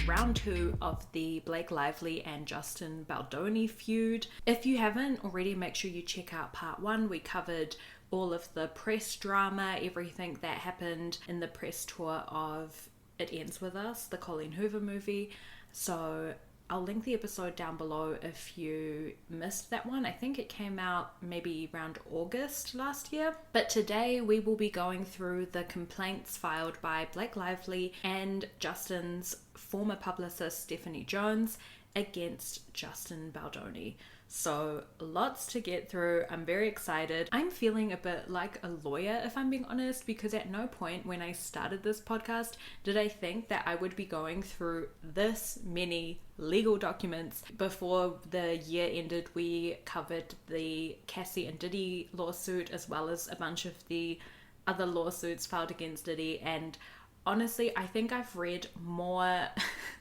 round 2 of the Blake Lively and Justin Baldoni feud. If you haven't already, make sure you check out part 1. We covered all of the press drama, everything that happened in the press tour of It Ends With Us, the Colleen Hoover movie. So I'll link the episode down below if you missed that one. I think it came out maybe around August last year. But today we will be going through the complaints filed by Blake Lively and Justin's former publicist Stephanie Jones against Justin Baldoni. So lots to get through. I'm very excited. I'm feeling a bit like a lawyer, if I'm being honest, because at no point when I started this podcast did I think that I would be going through this many legal documents. Before the year ended, we covered the Cassie and Diddy lawsuit as well as a bunch of the other lawsuits filed against Diddy, and honestly, I think I've read more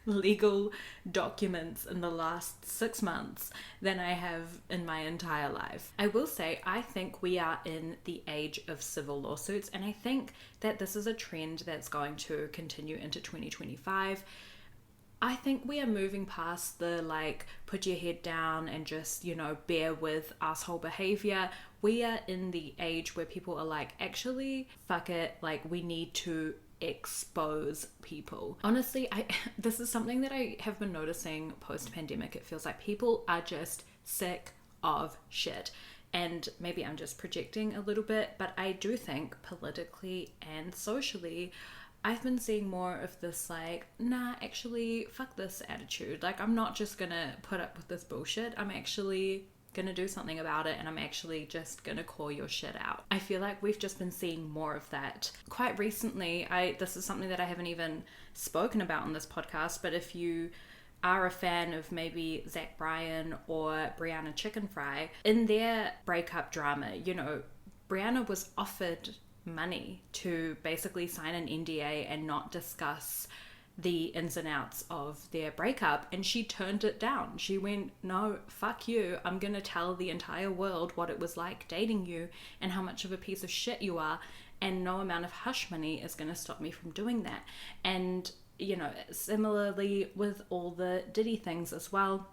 legal documents in the last 6 months than I have in my entire life. I will say, I think we are in the age of civil lawsuits, and I think that this is a trend that's going to continue into 2025. I think we are moving past the put your head down and just, bear with asshole behavior. We are in the age where people are like, actually, fuck it, we need to expose people. Honestly, this is something that I have been noticing post-pandemic. It feels like people are just sick of shit. And maybe I'm just projecting a little bit, but I do think politically and socially, I've been seeing more of this nah, actually, fuck this attitude. I'm not just gonna put up with this bullshit. I'm actually gonna do something about it, and I'm actually just gonna call your shit out. I feel like we've just been seeing more of that. Quite recently, this is something that I haven't even spoken about on this podcast, but if you are a fan of maybe Zach Bryan or Brianna Chicken Fry, in their breakup drama, Brianna was offered money to basically sign an NDA and not discuss the ins and outs of their breakup, and she turned it down. She went, no, fuck you, I'm gonna tell the entire world what it was like dating you and how much of a piece of shit you are, and no amount of hush money is gonna stop me from doing that. And similarly with all the Diddy things as well,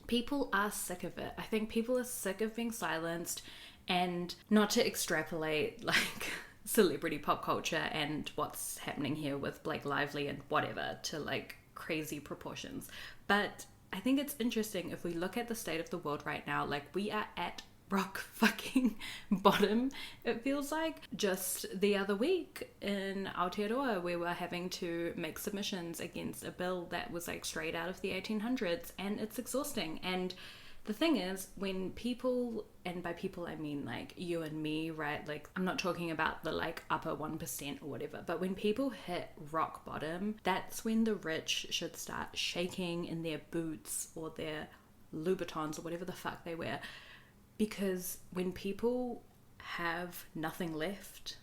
people are sick of it. I think people are sick of being silenced, and not to extrapolate celebrity pop culture and what's happening here with Blake Lively and whatever to crazy proportions. But I think it's interesting if we look at the state of the world right now, we are at rock fucking bottom. It feels like just the other week in Aotearoa we were having to make submissions against a bill that was upstraight out of the 1800s, and it's exhausting. And the thing is, when people, and by people I mean you and me, right? I'm not talking about the upper 1% or whatever, but when people hit rock bottom, that's when the rich should start shaking in their boots or their Louboutins or whatever the fuck they wear. Because when people have nothing left,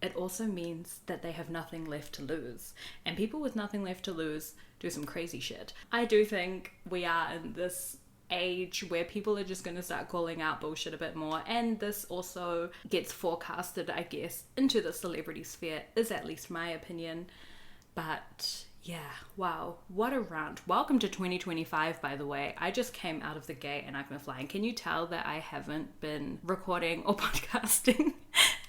it also means that they have nothing left to lose. And people with nothing left to lose do some crazy shit. I do think we are in this age where people are just going to start calling out bullshit a bit more, and this also gets forecasted, I guess, into the celebrity sphere, is at least my opinion. But yeah, wow, what a rant. Welcome to 2025, by the way. I just came out of the gate and I've been flying. Can you tell that I haven't been recording or podcasting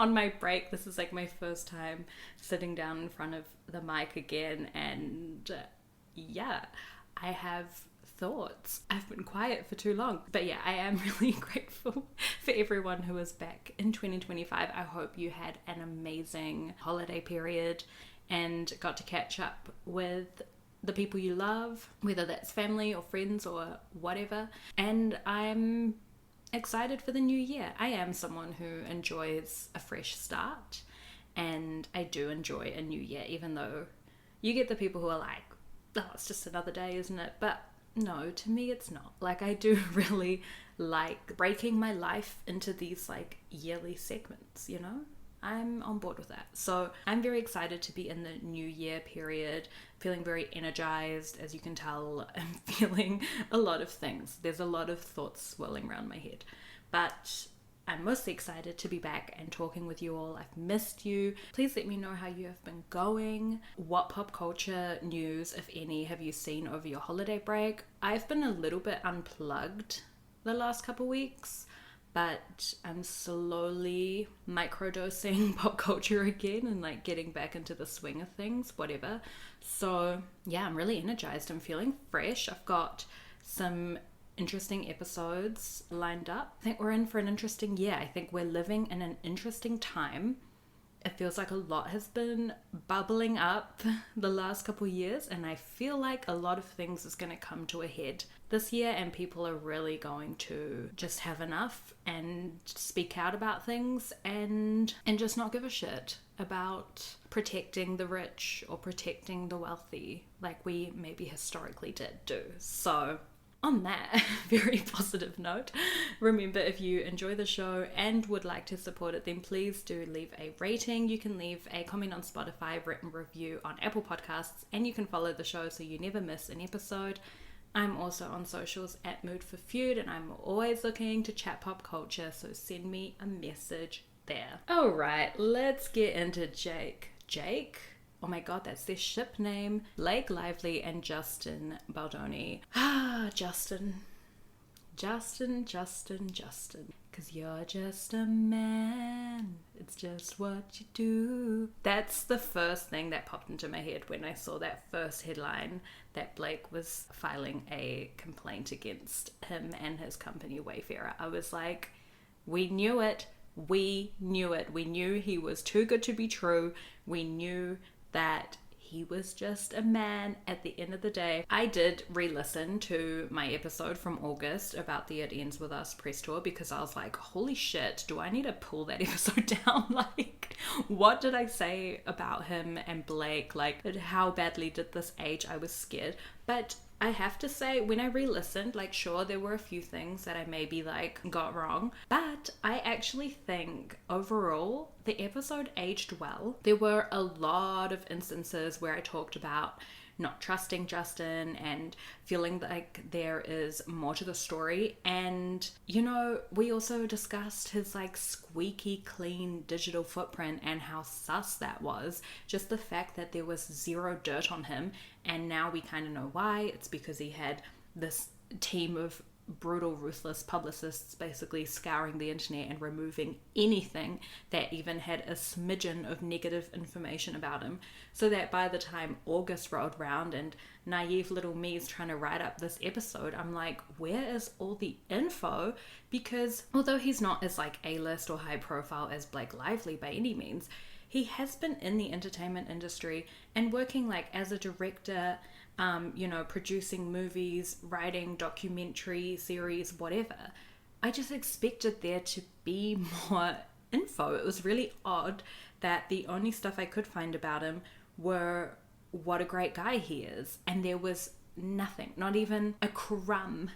on my break? This is my first time sitting down in front of the mic again, and yeah, I have thoughts. I've been quiet for too long. But yeah, I am really grateful for everyone who is back in 2025. I hope you had an amazing holiday period and got to catch up with the people you love, whether that's family or friends or whatever. And I'm excited for the new year. I am someone who enjoys a fresh start, and I do enjoy a new year, even though you get the people who are like, oh, it's just another day, isn't it? But no, to me it's not. I do really like breaking my life into these yearly segments, I'm on board with that. So I'm very excited to be in the new year period, feeling very energized. As you can tell, I'm feeling a lot of things. There's a lot of thoughts swirling around my head, but I'm mostly excited to be back and talking with you all. I've missed you. Please let me know how you have been going. What pop culture news, if any, have you seen over your holiday break? I've been a little bit unplugged the last couple weeks, but I'm slowly microdosing pop culture again and like getting back into the swing of things, whatever. So yeah, I'm really energized. I'm feeling fresh. I've got some interesting episodes lined up. I think we're in for an interesting year. I think we're living in an interesting time. It feels like a lot has been bubbling up the last couple of years, and I feel like a lot of things is going to come to a head this year, and people are really going to just have enough and speak out about things and just not give a shit about protecting the rich or protecting the wealthy like we maybe historically did do. So on that very positive note, remember, if you enjoy the show and would like to support it, then please do leave a rating. You can leave a comment on Spotify, written review on Apple Podcasts, and you can follow the show so you never miss an episode. I'm also on socials at Mood for Feud, and I'm always looking to chat pop culture, so send me a message there. Alright, let's get into Jake? Oh my god, that's their ship name. Blake Lively and Justin Baldoni. Justin. 'Cause you're just a man. It's just what you do. That's the first thing that popped into my head when I saw that first headline that Blake was filing a complaint against him and his company Wayfarer. I was like, we knew it. We knew he was too good to be true. We knew that he was just a man at the end of the day. I did re-listen to my episode from August about the It Ends With Us press tour because I was like, holy shit, do I need to pull that episode down? Like, what did I say about him and Blake? Like, how badly did this age? I was scared. But I have to say, when I re-listened, like, sure, there were a few things that I maybe, like, got wrong, but I actually think overall the episode aged well. There were a lot of instances where I talked about not trusting Justin and feeling like there is more to the story. And, you know, we also discussed his like squeaky clean digital footprint and how sus that was. Just the fact that there was zero dirt on him, and now we kind of know why. It's because he had this team of brutal, ruthless publicists basically scouring the internet and removing anything that even had a smidgen of negative information about him, so that by the time August rolled round and naive little me's trying to write up this episode, I'm like, where is all the info? Because although he's not as like A-list or high profile as Blake Lively by any means, he has been in the entertainment industry and working like as a director, you know, producing movies, writing documentary series, whatever. I just expected there to be more info. It was really odd that the only stuff I could find about him were what a great guy he is. And there was nothing, not even a crumb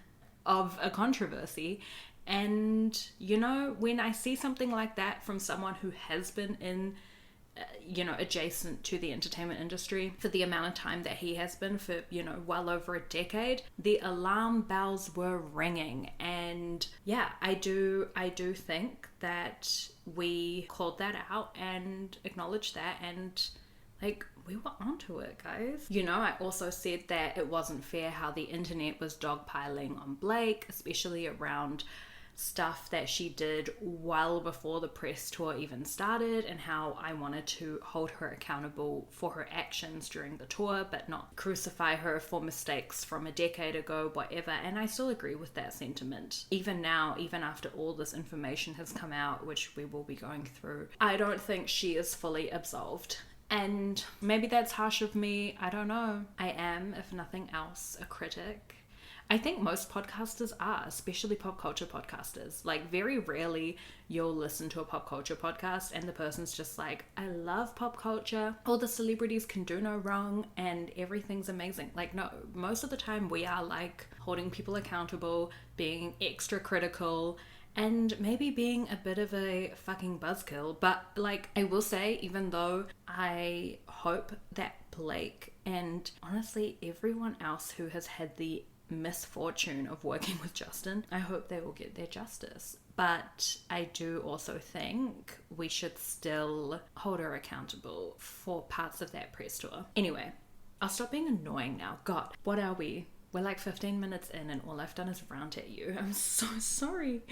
of a controversy. And, you know, when I see something like that from someone who has been in you know, adjacent to the entertainment industry for the amount of time that he has been, for, you know, well over a decade, the alarm bells were ringing. And yeah, I do think that we called that out and acknowledged that, and like, we were onto it, guys. You know, I also said that it wasn't fair how the internet was dogpiling on Blake, especially around stuff that she did well before the press tour even started, and how I wanted to hold her accountable for her actions during the tour but not crucify her for mistakes from a decade ago, whatever. And I still agree with that sentiment. Even now, even after all this information has come out, which we will be going through, I don't think she is fully absolved. And maybe that's harsh of me, I don't know. I am, if nothing else, a critic. I think most podcasters are, especially pop culture podcasters. Like, very rarely you'll listen to a pop culture podcast and the person's just like, I love pop culture, all the celebrities can do no wrong and everything's amazing. Like, no, most of the time we are like holding people accountable, being extra critical, and maybe being a bit of a fucking buzzkill. But like, I will say, even though I hope that Blake and honestly everyone else who has had the misfortune of working with Justin, I hope they will get their justice, but I do also think we should still hold her accountable for parts of that press tour. Anyway, I'll stop being annoying now. God, what are we? We're like 15 minutes in and all I've done is rant at you. I'm so sorry.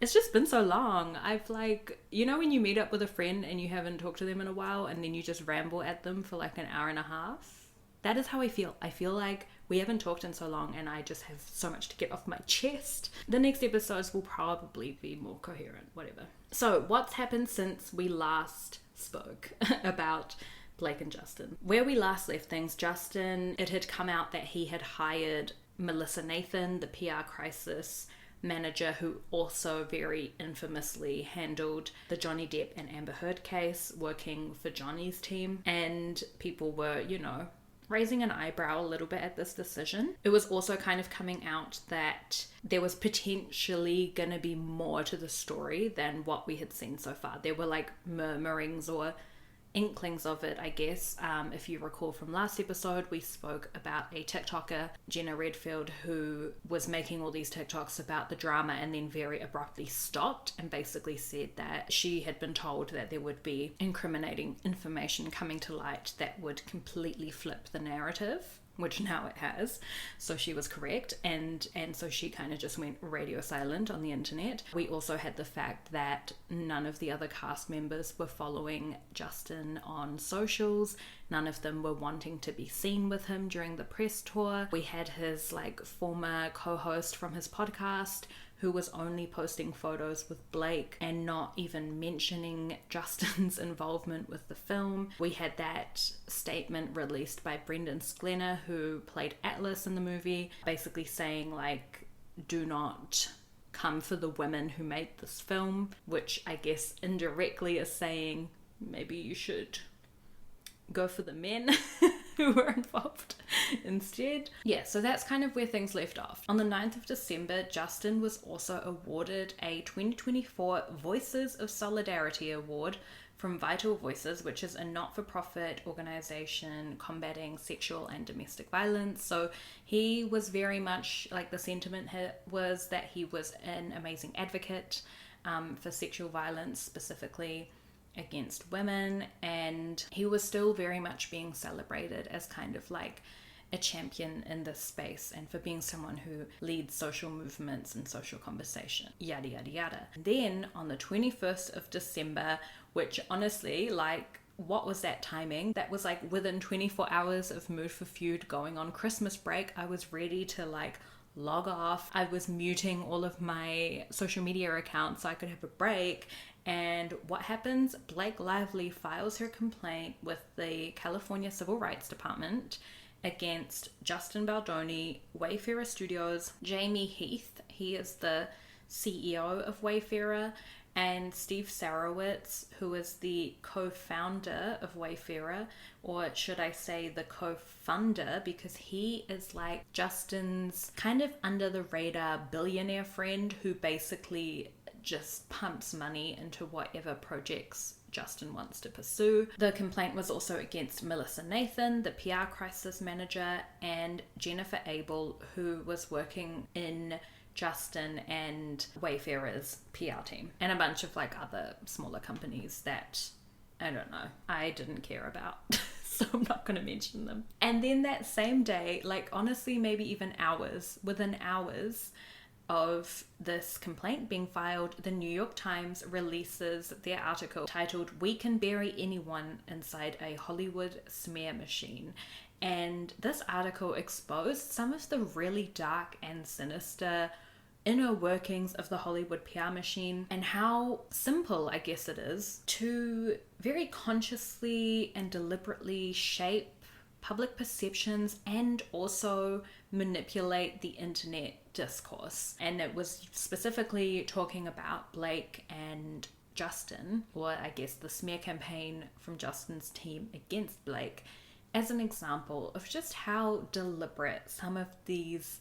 It's just been so long. I've like, you know when you meet up with a friend and you haven't talked to them in a while and then you just ramble at them for like an hour and a half? That is how I feel. I feel like we haven't talked in so long and I just have so much to get off my chest. The next episodes will probably be more coherent, whatever. So what's happened since we last spoke about Blake and Justin? Where we last left things, Justin, it had come out that he had hired Melissa Nathan, the PR crisis manager, who also very infamously handled the Johnny Depp and Amber Heard case, working for Johnny's team. And people were, you know, raising an eyebrow a little bit at this decision. It was also kind of coming out that there was potentially going to be more to the story than what we had seen so far. There were like murmurings or inklings of it, I guess. If you recall from last episode, we spoke about a TikToker, Jenna Redfield, who was making all these TikToks about the drama and then very abruptly stopped and basically said that she had been told that there would be incriminating information coming to light that would completely flip the narrative, which now it has. So she was correct, and so she kind of just went radio silent on the internet. We also had the fact that none of the other cast members were following Justin on socials. None of them were wanting to be seen with him during the press tour. We had his like former co-host from his podcast who was only posting photos with Blake and not even mentioning Justin's involvement with the film. We had that statement released by Brendan Sklenner, who played Atlas in the movie, basically saying like, do not come for the women who made this film, which I guess indirectly is saying maybe you should go for the men who were involved instead. Yeah, so that's kind of where things left off. On the 9th of December, Justin was also awarded a 2024 Voices of Solidarity Award from Vital Voices, which is a not-for-profit organization combating sexual and domestic violence. So he was very much, like, the sentiment was that he was an amazing advocate for sexual violence, specifically against women, and he was still very much being celebrated as kind of like a champion in this space and for being someone who leads social movements and social conversation, yada yada yada. Then on the 21st of December, which honestly, like, what was that timing? That was like within 24 hours of Mood for Feud going on Christmas break. I was ready to like log off. I was muting all of my social media accounts so I could have a break. And what happens? Blake Lively files her complaint with the California Civil Rights Department against Justin Baldoni, Wayfarer Studios, Jamie Heath, he is the CEO of Wayfarer, and Steve Sarowitz, who is the co-founder of Wayfarer, or should I say the co-funder, because he is like Justin's kind of under the radar billionaire friend who basically just pumps money into whatever projects Justin wants to pursue. The complaint was also against Melissa Nathan, the PR crisis manager, and Jennifer Abel, who was working in Justin and Wayfarer's PR team, and a bunch of like other smaller companies that I don't know, I didn't care about. So I'm not going to mention them. And then that same day, like honestly maybe even hours, within hours of this complaint being filed, the New York Times releases their article titled "We Can Bury Anyone Inside a Hollywood Smear Machine." And this article exposed some of the really dark and sinister inner workings of the Hollywood PR machine and how simple, I guess it is, to very consciously and deliberately shape public perceptions and also manipulate the internet discourse. And it was specifically talking about Blake and Justin, or I guess the smear campaign from Justin's team against Blake, as an example of just how deliberate some of these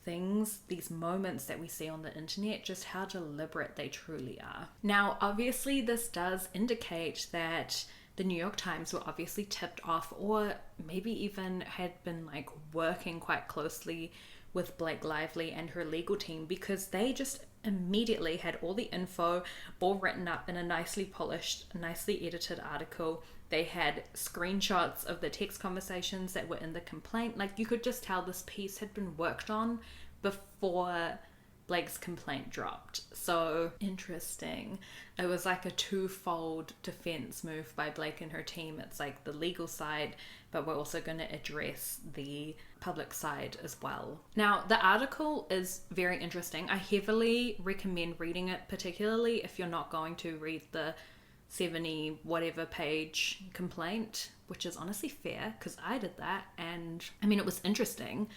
things, these moments that we see on the internet, just how deliberate they truly are. Now, obviously, this does indicate that the New York Times were obviously tipped off, or maybe even had been like working quite closely with Blake Lively and her legal team, because they just immediately had all the info all written up in a nicely polished, nicely edited article. They had screenshots of the text conversations that were in the complaint. Like, you could just tell this piece had been worked on before Blake's complaint dropped. So interesting. It was like a twofold defense move by Blake and her team. It's like the legal side, but we're also going to address the public side as well. Now, the article is very interesting. I heavily recommend reading it, particularly if you're not going to read the 70 whatever page complaint, which is honestly fair because I did that. And I mean, it was interesting,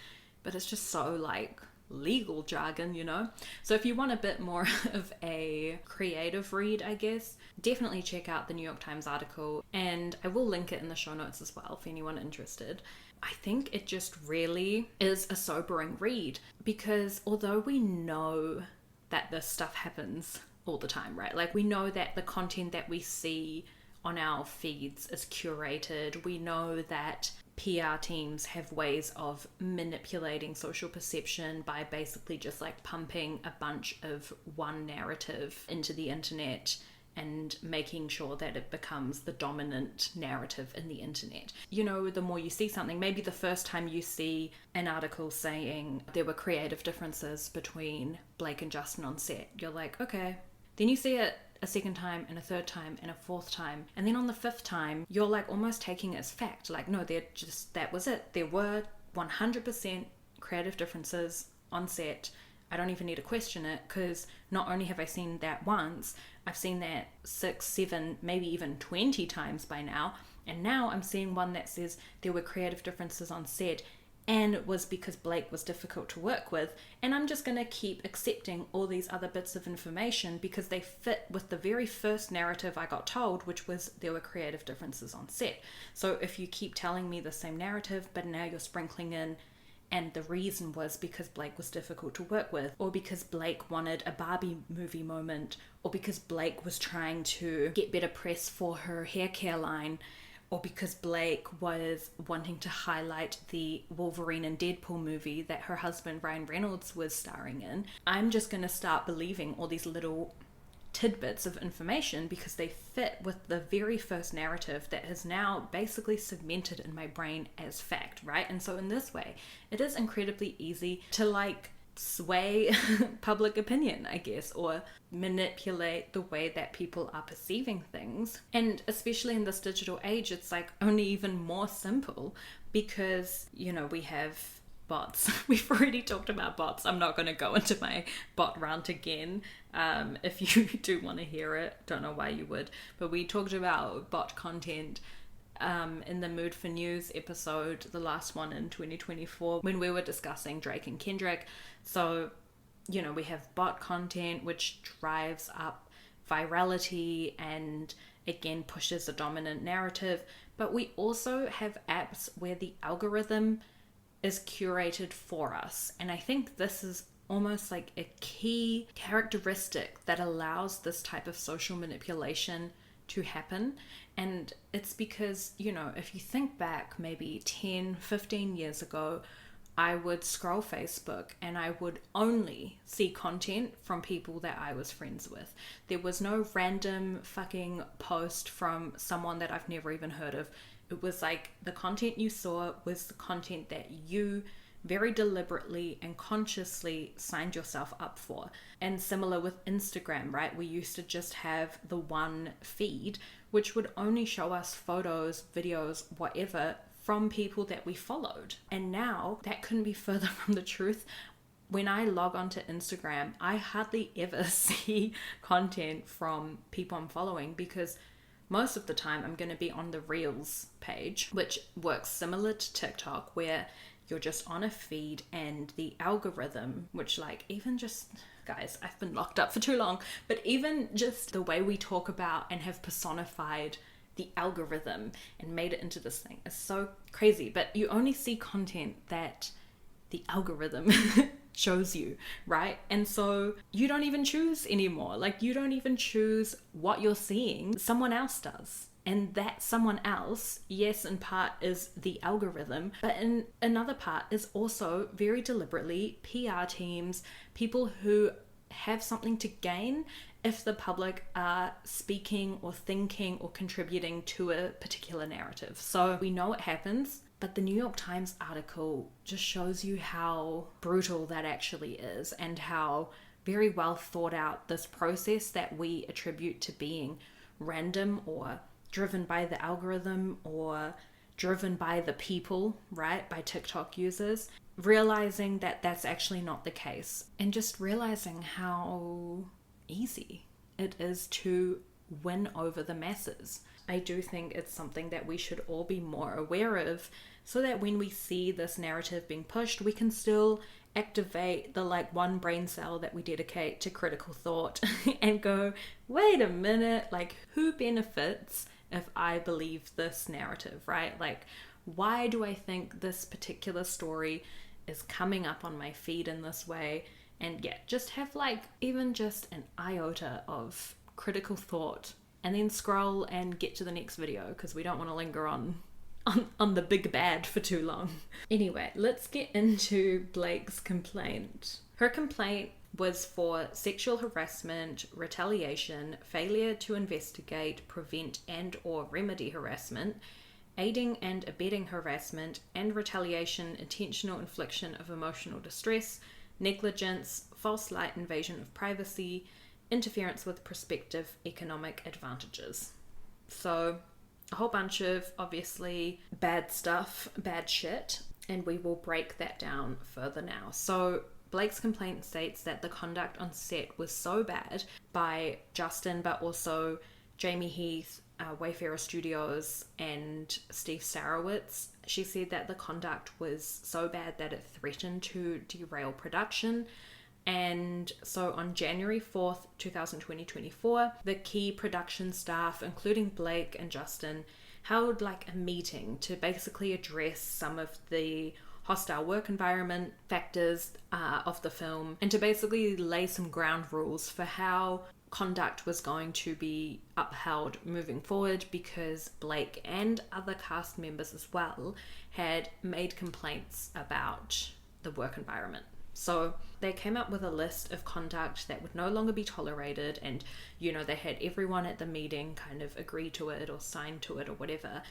but it's just so like legal jargon, you know? So if you want a bit more of a creative read, I guess, definitely check out the New York Times article, and I will link it in the show notes as well for anyone interested. I think it just really is a sobering read, because although we know that this stuff happens all the time, right? Like, we know that the content that we see on our feeds is curated. We know that PR teams have ways of manipulating social perception by basically just like pumping a bunch of one narrative into the internet and making sure that it becomes the dominant narrative in the internet. You know, the more you see something, maybe the first time you see an article saying there were creative differences between Blake and Justin on set, you're like, okay. Then you see it a second time and a third time and a fourth time, and then on the fifth time you're like almost taking it as fact, like, no, they're just, that was it, there were 100% creative differences on set. I don't even need to question it, because not only have I seen that once, I've seen that 6, 7, maybe even 20 times by now, and now I'm seeing one that says there were creative differences on set and it was because Blake was difficult to work with, and I'm just going to keep accepting all these other bits of information because they fit with the very first narrative I got told, which was there were creative differences on set. So if you keep telling me the same narrative, but now you're sprinkling in, and the reason was because Blake was difficult to work with, or because Blake wanted a Barbie movie moment, or because Blake was trying to get better press for her hair care line, or because Blake was wanting to highlight the Wolverine and Deadpool movie that her husband Ryan Reynolds was starring in, I'm just going to start believing all these little tidbits of information because they fit with the very first narrative that is now basically cemented in my brain as fact, right? And so in this way, it is incredibly easy to like sway public opinion, I guess, or manipulate the way that people are perceiving things. And especially in this digital age, it's like only even more simple because, you know, we have bots. We've already talked about bots. I'm not going to go into my bot rant again. If you do want to hear it, don't know why you would, but we talked about bot content in the Mood for News episode, the last one in 2024, when we were discussing Drake and Kendrick. So, you know, we have bot content which drives up virality and again pushes a dominant narrative, but we also have apps where the algorithm is curated for us. And I think this is almost like a key characteristic that allows this type of social manipulation to happen. And it's because, you know, if you think back maybe 10, 15 years ago, I would scroll Facebook and I would only see content from people that I was friends with. There was no random fucking post from someone that I've never even heard of. It was like the content you saw was the content that you very deliberately and consciously signed yourself up for. And similar with Instagram, right? We used to just have the one feed, which would only show us photos, videos, whatever, from people that we followed. And now that couldn't be further from the truth. When I log onto Instagram, I hardly ever see content from people I'm following because most of the time I'm going to be on the Reels page, which works similar to TikTok, where you're just on a feed and the algorithm, which like even just, guys, I've been locked up for too long, but even just the way we talk about and have personified the algorithm and made it into this thing is so crazy. But you only see content that the algorithm shows you, right? And so you don't even choose anymore. Like, you don't even choose what you're seeing. Someone else does. And that someone else, yes, in part is the algorithm, but in another part is also very deliberately PR teams, people who have something to gain if the public are speaking or thinking or contributing to a particular narrative. So we know it happens, but the New York Times article just shows you how brutal that actually is, and how very well thought out this process that we attribute to being random or driven by the algorithm or driven by the people, right? By TikTok users, realizing that that's actually not the case, and just realizing how easy it is to win over the masses. I do think it's something that we should all be more aware of, so that when we see this narrative being pushed, we can still activate the one brain cell that we dedicate to critical thought and go, wait a minute, who benefits if I believe this narrative, right? Why do I think this particular story is coming up on my feed in this way? And yeah, just have even just an iota of critical thought, and then scroll and get to the next video, because we don't want to linger on the big bad for too long. Anyway, let's get into Blake's complaint. Her complaint was for sexual harassment, retaliation, failure to investigate, prevent and or remedy harassment, aiding and abetting harassment and retaliation, intentional infliction of emotional distress, negligence, false light invasion of privacy, interference with prospective economic advantages. So a whole bunch of obviously bad stuff, bad shit, and we will break that down further now. So Blake's complaint states that the conduct on set was so bad by Justin, but also Jamie Heath, Wayfarer Studios, and Steve Sarowitz. She said that the conduct was so bad that it threatened to derail production. And so on January 4th, 2024, the key production staff, including Blake and Justin, held a meeting to basically address some of the hostile work environment factors of the film, and to basically lay some ground rules for how conduct was going to be upheld moving forward, because Blake and other cast members as well had made complaints about the work environment. So they came up with a list of conduct that would no longer be tolerated, and they had everyone at the meeting kind of agree to it or sign to it or whatever.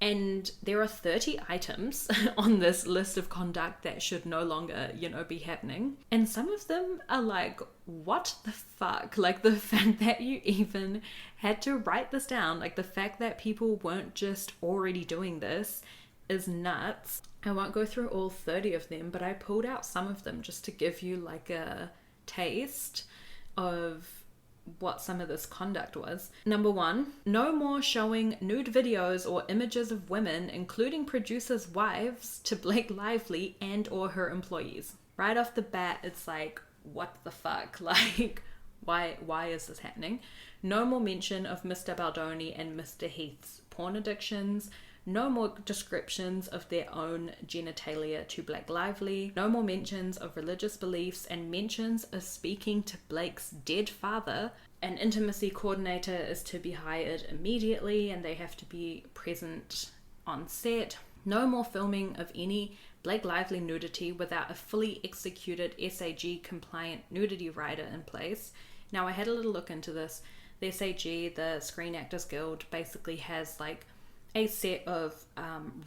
And there are 30 items on this list of conduct that should no longer, be happening. And some of them are what the fuck? The fact that you even had to write this down, the fact that people weren't just already doing this is nuts. I won't go through all 30 of them, but I pulled out some of them just to give you a taste of what some of this conduct was. Number 1, no more showing nude videos or images of women, including producers' wives, to Blake Lively and or her employees. Right off the bat, it's what the fuck? Why is this happening? No more mention of Mr. Baldoni and Mr. Heath's porn addictions. No more descriptions of their own genitalia to Blake Lively. No more mentions of religious beliefs, and mentions of speaking to Blake's dead father. An intimacy coordinator is to be hired immediately, and they have to be present on set. No more filming of any Blake Lively nudity without a fully executed SAG compliant nudity rider in place. Now, I had a little look into this. The SAG, the Screen Actors Guild, basically has a set of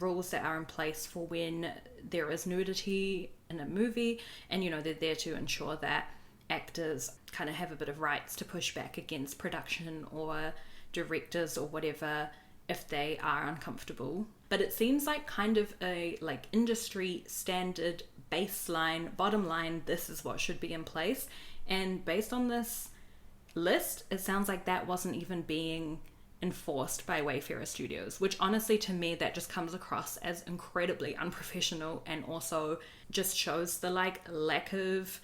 rules that are in place for when there is nudity in a movie, and they're there to ensure that actors kind of have a bit of rights to push back against production or directors or whatever if they are uncomfortable. But it seems kind of a industry standard baseline, bottom line, this is what should be in place. And based on this list, it sounds like that wasn't even being enforced by Wayfarer Studios, which honestly to me that just comes across as incredibly unprofessional, and also just shows the lack of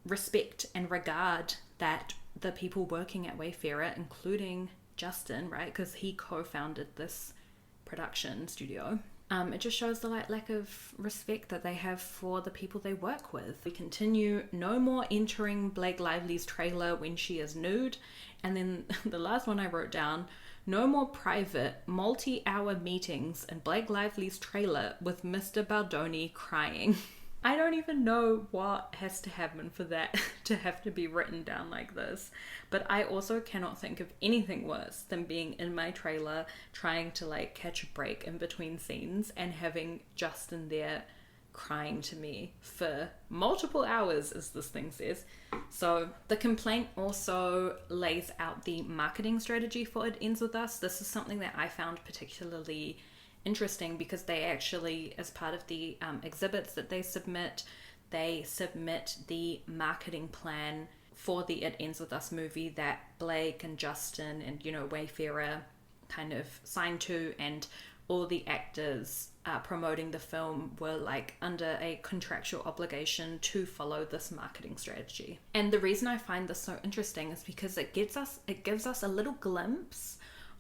respect and regard that the people working at Wayfarer, including Justin, right, because he co-founded this production studio, it just shows the lack of respect that they have for the people they work with. We continue, no more entering Blake Lively's trailer when she is nude. And then the last one I wrote down, no more private multi-hour meetings in Blake Lively's trailer with Mr. Baldoni crying. I don't even know what has to happen for that to have to be written down like this. But I also cannot think of anything worse than being in my trailer trying to like catch a break in between scenes and having Justin there crying to me for multiple hours, as this thing says. So the complaint also lays out the marketing strategy for It Ends With Us. This is something that I found particularly interesting because they actually, as part of the exhibits that they submit the marketing plan for the It Ends With Us movie that Blake and Justin and, you know, Wayfarer kind of signed to, and all the actors promoting the film were like under a contractual obligation to follow this marketing strategy. And the reason I find this so interesting is because it gives us a little glimpse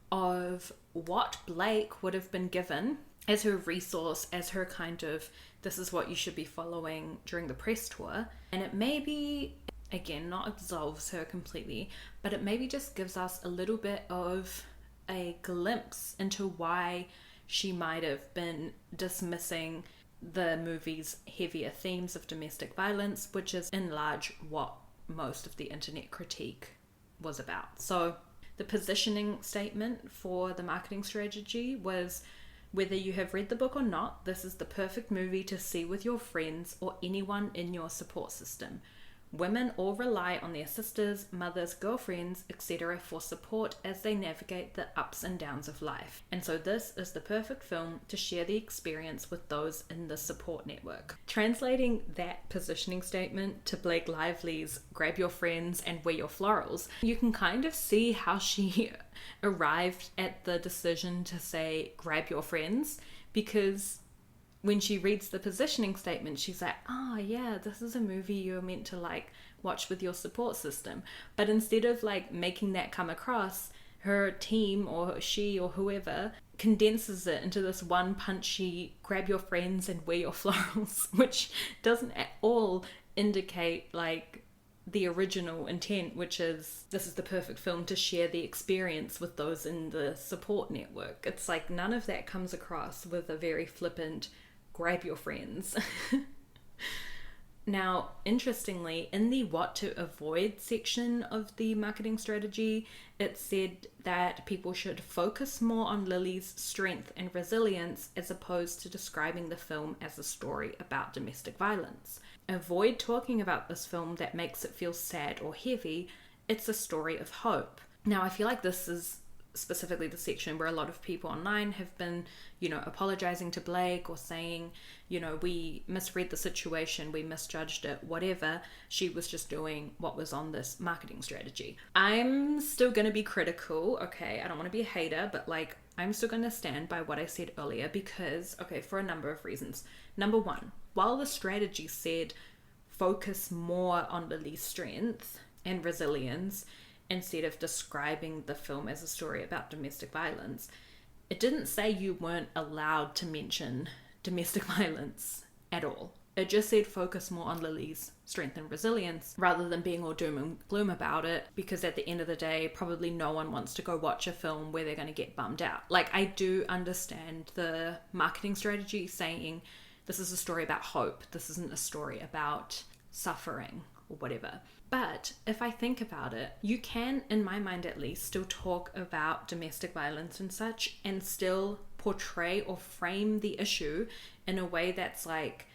of what Blake would have been given as her resource, as her kind of, this is what you should be following during the press tour. And it maybe, again, not absolves her completely, but it maybe just gives us a little bit of a glimpse into why she might have been dismissing the movie's heavier themes of domestic violence, which is in large what most of the internet critique was about. So the positioning statement for the marketing strategy was, whether you have read the book or not, this is the perfect movie to see with your friends or anyone in your support system. Women all rely on their sisters, mothers, girlfriends, etc. for support as they navigate the ups and downs of life. And so this is the perfect film to share the experience with those in the support network. Translating that positioning statement to Blake Lively's grab your friends and wear your florals, you can kind of see how she arrived at the decision to say grab your friends, because when she reads the positioning statement, she's like, oh yeah, this is a movie you're meant to like watch with your support system. But instead of like making that come across, her team or she or whoever condenses it into this one punchy grab your friends and wear your florals, which doesn't at all indicate like the original intent, which is this is the perfect film to share the experience with those in the support network. It's like none of that comes across with a very flippant grab your friends. Now, interestingly, in the what to avoid section of the marketing strategy, it said that people should focus more on Lily's strength and resilience as opposed to describing the film as a story about domestic violence. Avoid talking about this film that makes it feel sad or heavy. It's a story of hope. Now, I feel like this is specifically the section where a lot of people online have been, you know, apologizing to Blake or saying, you know, we misread the situation, we misjudged it, whatever. She was just doing what was on this marketing strategy. I'm still going to be critical, okay? I don't want to be a hater, but like, I'm still going to stand by what I said earlier because, okay, for a number of reasons. Number one, while the strategy said focus more on Lily's strength and resilience, instead of describing the film as a story about domestic violence, it didn't say you weren't allowed to mention domestic violence at all. It just said focus more on Lily's strength and resilience rather than being all doom and gloom about it, because at the end of the day, probably no one wants to go watch a film where they're going to get bummed out. Like, I do understand the marketing strategy saying this is a story about hope. This isn't a story about suffering or whatever. But if I think about it, you can, in my mind at least, still talk about domestic violence and such and still portray or frame the issue in a way that's like,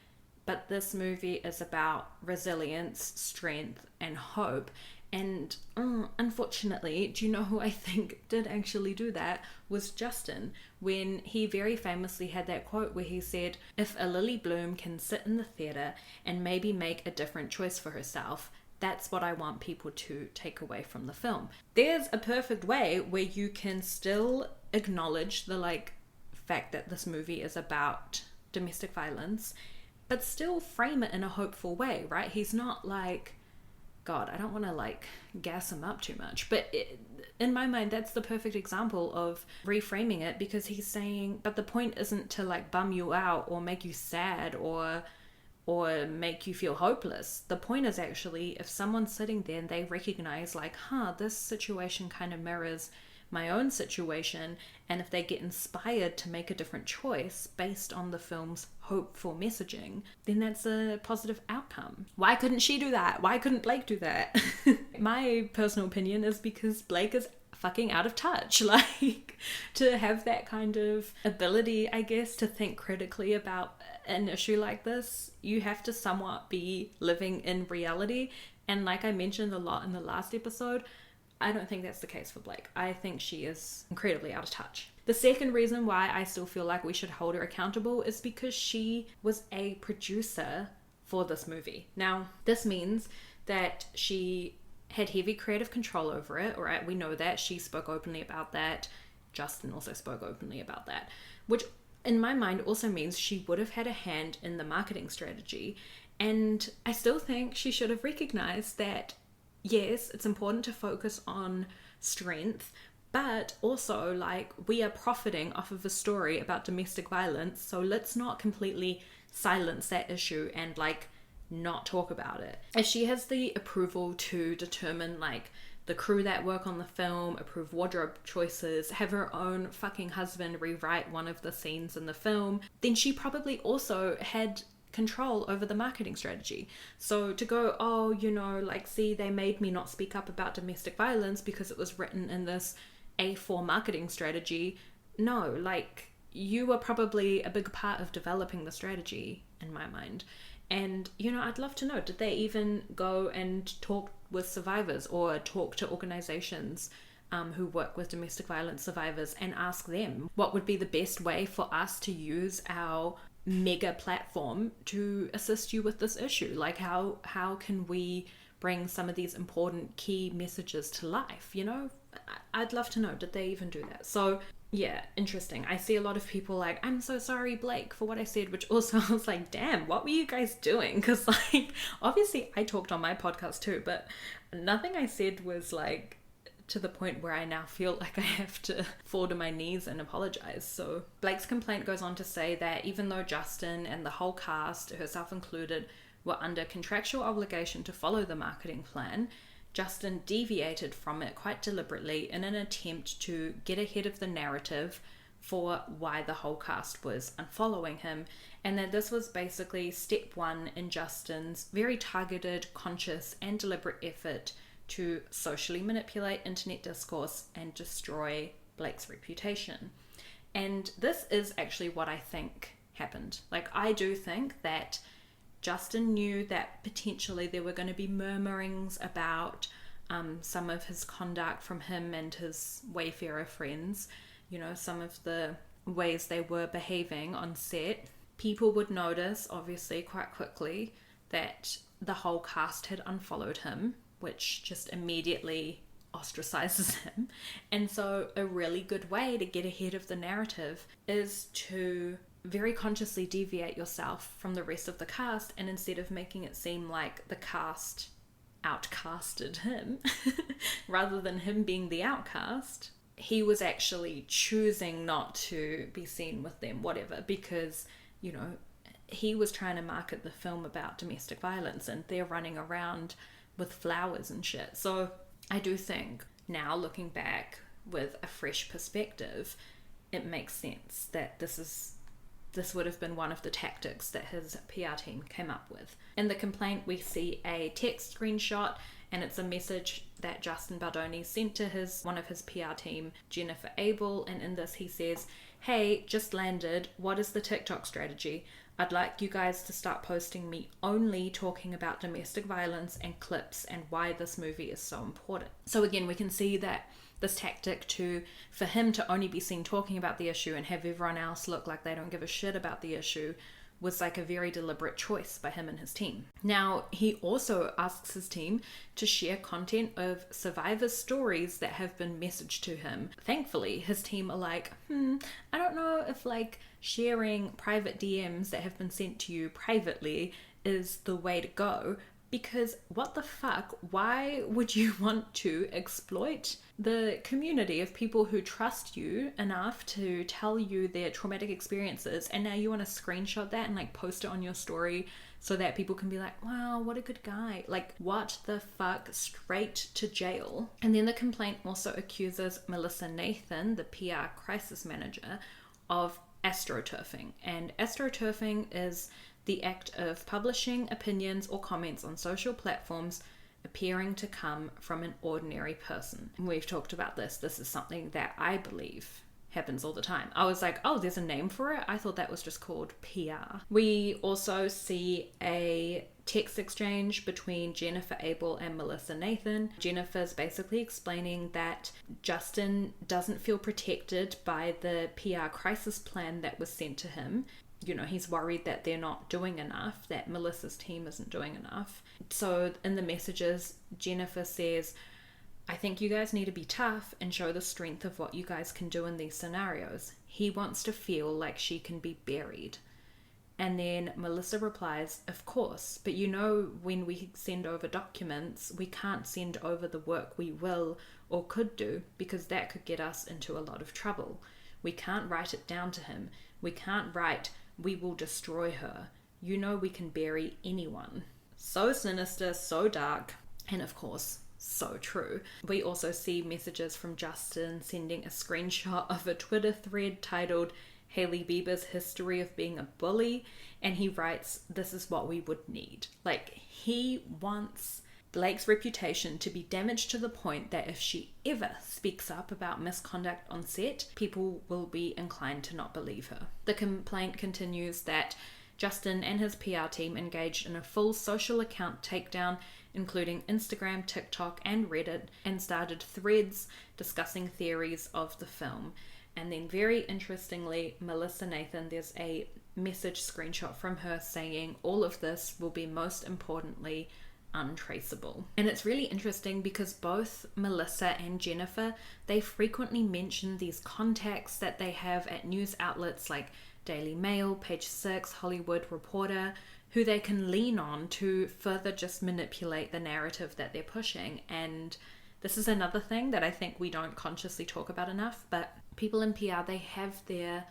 but this movie is about resilience, strength, and hope. And unfortunately, do you know who I think did actually do that? Was Justin, when he very famously had that quote where he said, if a Lily Bloom can sit in the theatre and maybe make a different choice for herself, that's what I want people to take away from the film. There's a perfect way where you can still acknowledge the like fact that this movie is about domestic violence, but still frame it in a hopeful way, right? He's not like, God, I don't want to like gas him up too much, but in my mind, that's the perfect example of reframing it, because he's saying, but the point isn't to like bum you out or make you sad or make you feel hopeless. The point is actually, if someone's sitting there and they recognize like, this situation kind of mirrors my own situation, and if they get inspired to make a different choice based on the film's hopeful messaging, then that's a positive outcome. Why couldn't she do that? Why couldn't Blake do that? My personal opinion is because Blake is fucking out of touch. Like, to have that kind of ability, I guess, to think critically about an issue like this, you have to somewhat be living in reality. And like I mentioned a lot in the last episode, I don't think that's the case for Blake. I think she is incredibly out of touch. The second reason why I still feel like we should hold her accountable is because she was a producer for this movie. Now, this means that she had heavy creative control over it, or we know that. She spoke openly about that. Justin also spoke openly about that, which in my mind also means she would have had a hand in the marketing strategy. And I still think she should have recognized that, yes, it's important to focus on strength, but also, like, we are profiting off of a story about domestic violence, so let's not completely silence that issue and, like, not talk about it. If she has the approval to determine, like, the crew that work on the film, approve wardrobe choices, have her own fucking husband rewrite one of the scenes in the film, then she probably also had control over the marketing strategy. So to go, oh, you know, like, see, they made me not speak up about domestic violence because it was written in this A4 marketing strategy. No, like, you were probably a big part of developing the strategy, in my mind. And, you know, I'd love to know, did they even go and talk with survivors or talk to organizations who work with domestic violence survivors and ask them what would be the best way for us to use our mega platform to assist you with this issue? Like, how can we bring some of these important key messages to life? You know, I'd love to know, did they even do that? So yeah, interesting. I see a lot of people like, I'm so sorry, Blake, for what I said, which also I was like, damn, what were you guys doing? Because, like, obviously I talked on my podcast too, but nothing I said was, like, to the point where I now feel like I have to fall to my knees and apologize. So Blake's complaint goes on to say that even though Justin and the whole cast, herself included, were under contractual obligation to follow the marketing plan, Justin deviated from it quite deliberately in an attempt to get ahead of the narrative for why the whole cast was unfollowing him, and that this was basically step one in Justin's very targeted, conscious, and deliberate effort to socially manipulate internet discourse and destroy Blake's reputation. And this is actually what I think happened. Like, I do think that Justin knew that potentially there were going to be murmurings about some of his conduct from him and his Wayfarer friends, you know, some of the ways they were behaving on set. People would notice, obviously, quite quickly that the whole cast had unfollowed him, which just immediately ostracizes him. And so a really good way to get ahead of the narrative is to very consciously deviate yourself from the rest of the cast, and instead of making it seem like the cast outcasted him rather than him being the outcast, he was actually choosing not to be seen with them, whatever, because, you know, he was trying to market the film about domestic violence and they're running around with flowers and shit. So I do think now, looking back with a fresh perspective, it makes sense that this would have been one of the tactics that his PR team came up with. In the complaint, we see a text screenshot, and it's a message that Justin Baldoni sent to one of his PR team, Jennifer Abel, and in this he says, "Hey, just landed. What is the TikTok strategy? I'd like you guys to start posting me only talking about domestic violence and clips and why this movie is so important." So again, we can see that this tactic for him to only be seen talking about the issue and have everyone else look like they don't give a shit about the issue was like a very deliberate choice by him and his team. Now, he also asks his team to share content of survivor stories that have been messaged to him. Thankfully, his team are like, I don't know if like sharing private DMs that have been sent to you privately is the way to go, Because what the fuck? Why would you want to exploit the community of people who trust you enough to tell you their traumatic experiences, and now you want to screenshot that and like post it on your story so that people can be like, wow, what a good guy. Like, what the fuck? Straight to jail. And then the complaint also accuses Melissa Nathan, the PR crisis manager, of astroturfing. And astroturfing is the act of publishing opinions or comments on social platforms appearing to come from an ordinary person. And we've talked about this. This is something that I believe happens all the time. I was like, oh, there's a name for it? I thought that was just called PR. We also see a text exchange between Jennifer Abel and Melissa Nathan. Jennifer's basically explaining that Justin doesn't feel protected by the PR crisis plan that was sent to him. You know, he's worried that they're not doing enough, that Melissa's team isn't doing enough. So in the messages, Jennifer says, I think you guys need to be tough and show the strength of what you guys can do in these scenarios. He wants to feel like she can be buried. And then Melissa replies, of course, but you know, when we send over documents, we can't send over the work we will or could do, because that could get us into a lot of trouble. We can't write it down to him. We can't write, we will destroy her. You know, we can bury anyone. So sinister, so dark, and of course, so true. We also see messages from Justin sending a screenshot of a Twitter thread titled Hailey Bieber's History of Being a Bully, and he writes, this is what we would need. Like, he wants Blake's reputation to be damaged to the point that if she ever speaks up about misconduct on set, people will be inclined to not believe her. The complaint continues that Justin and his PR team engaged in a full social account takedown, including Instagram, TikTok, and Reddit, and started threads discussing theories of the film. And then very interestingly, Melissa Nathan, there's a message screenshot from her saying all of this will be most importantly untraceable. And it's really interesting because both Melissa and Jennifer, they frequently mention these contacts that they have at news outlets like Daily Mail, Page 6, Hollywood Reporter, who they can lean on to further just manipulate the narrative that they're pushing. And this is another thing that I think we don't consciously talk about enough, but people in PR, they have their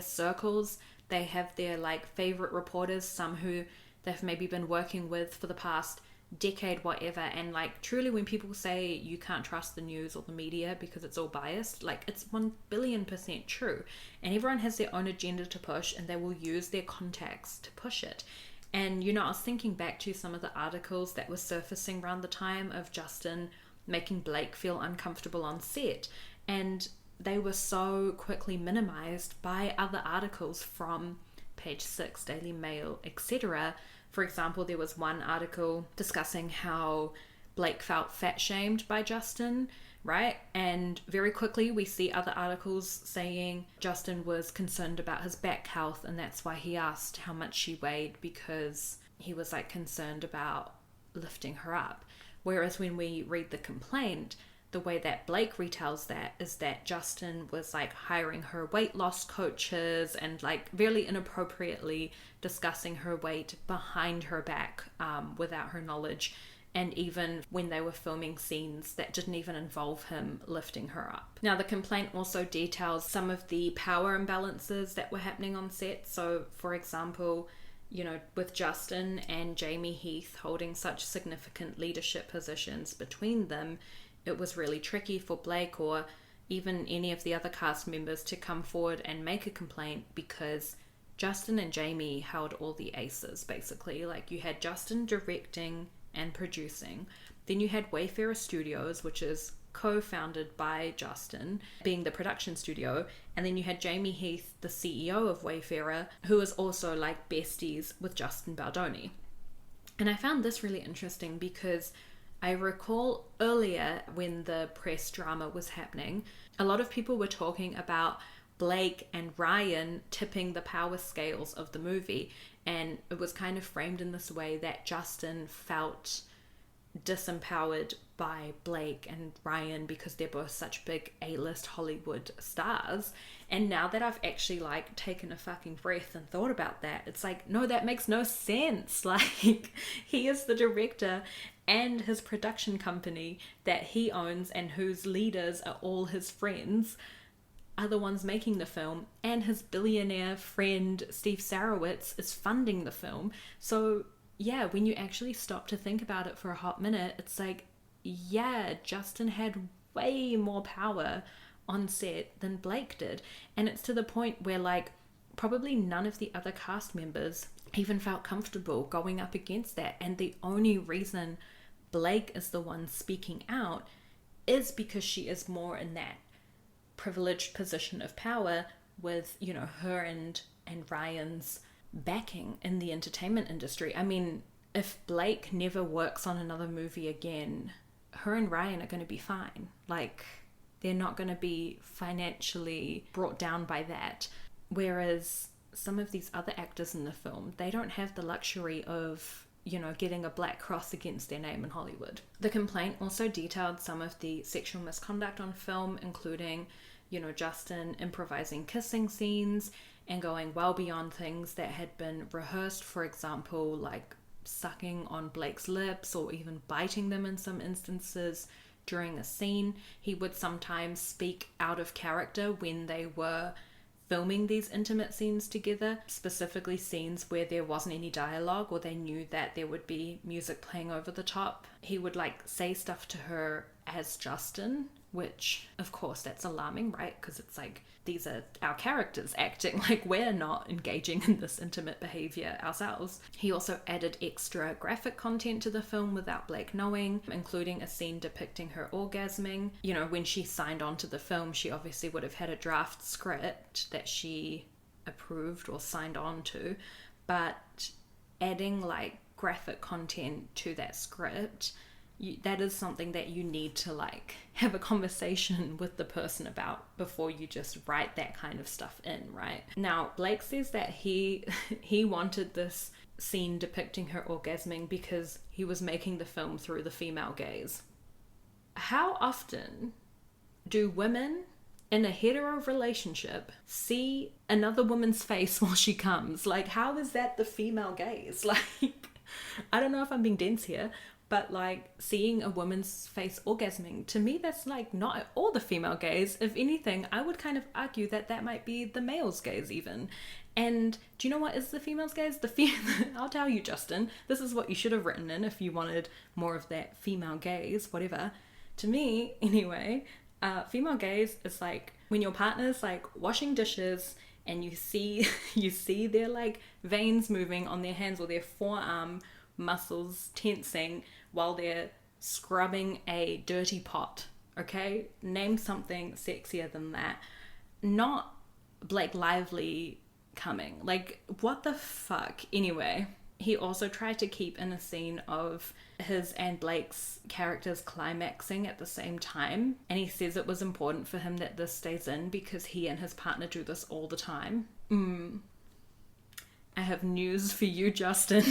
circles, they have their like favorite reporters, some who they've maybe been working with for the past decade, whatever, and like truly when people say you can't trust the news or the media because it's all biased, like it's 1,000,000,000% true, and everyone has their own agenda to push and they will use their contacts to push it. And you know, I was thinking back to some of the articles that were surfacing around the time of Justin making Blake feel uncomfortable on set, and they were so quickly minimized by other articles from Page 6, Daily Mail, etc. For example, there was one article discussing how Blake felt fat shamed by Justin, right? And very quickly we see other articles saying Justin was concerned about his back health and that's why he asked how much she weighed, because he was like concerned about lifting her up. Whereas when we read the complaint, the way that Blake retells that is that Justin was like hiring her weight loss coaches and like really inappropriately discussing her weight behind her back without her knowledge. And even when they were filming scenes that didn't even involve him lifting her up. Now, the complaint also details some of the power imbalances that were happening on set. So, for example, you know, with Justin and Jamie Heath holding such significant leadership positions between them, it was really tricky for Blake or even any of the other cast members to come forward and make a complaint, because Justin and Jamie held all the aces, basically. Like, you had Justin directing and producing, then you had Wayfarer Studios, which is co-founded by Justin, being the production studio, and then you had Jamie Heath, the CEO of Wayfarer, who is also like besties with Justin Baldoni. And I found this really interesting because I recall earlier when the press drama was happening, a lot of people were talking about Blake and Ryan tipping the power scales of the movie, and it was kind of framed in this way that Justin felt disempowered by Blake and Ryan because they're both such big A-list Hollywood stars. And now that I've actually like taken a fucking breath and thought about that, it's like, no, that makes no sense. Like, he is the director, and his production company that he owns and whose leaders are all his friends are the ones making the film, and his billionaire friend Steve Sarowitz is funding the film. So yeah, when you actually stop to think about it for a hot minute, it's like, yeah, Justin had way more power on set than Blake did. And it's to the point where like probably none of the other cast members even felt comfortable going up against that. And the only reason Blake is the one speaking out is because she is more in that privileged position of power with, you know, her and Ryan's backing in the entertainment industry. I mean, if Blake never works on another movie again, her and Ryan are going to be fine. Like, they're not going to be financially brought down by that. Whereas some of these other actors in the film, they don't have the luxury of, you know, getting a black cross against their name in Hollywood. The complaint also detailed some of the sexual misconduct on film, including, you know, Justin improvising kissing scenes and going well beyond things that had been rehearsed. For example, like sucking on Blake's lips or even biting them in some instances during a scene. He would sometimes speak out of character when they were filming these intimate scenes together, specifically scenes where there wasn't any dialogue or they knew that there would be music playing over the top. He would like say stuff to her as Justin, which of course that's alarming, right? Because it's like, these are our characters acting, like we're not engaging in this intimate behavior ourselves. He also added extra graphic content to the film without Blake knowing, including a scene depicting her orgasming. You know, when she signed on to the film, she obviously would have had a draft script that she approved or signed on to, but adding like graphic content to that script, that is something that you need to like have a conversation with the person about before you just write that kind of stuff in, right? Now, Blake says that he wanted this scene depicting her orgasming because he was making the film through the female gaze. How often do women in a hetero relationship see another woman's face while she comes? Like, how is that the female gaze? Like, I don't know if I'm being dense here, but like seeing a woman's face orgasming, to me that's like not at all the female gaze. If anything, I would kind of argue that that might be the male's gaze even. And do you know what is the female's gaze? I'll tell you, Justin, this is what you should have written in if you wanted more of that female gaze, whatever. To me, anyway, female gaze is like when your partner's like washing dishes and you see their like veins moving on their hands or their forearm muscles tensing while they're scrubbing a dirty pot. Okay, name something sexier than that. Not Blake Lively coming. Like, what the fuck? Anyway, he also tried to keep in a scene of his and Blake's characters climaxing at the same time, and he says it was important for him that this stays in because he and his partner do this all the time. I have news for you, Justin.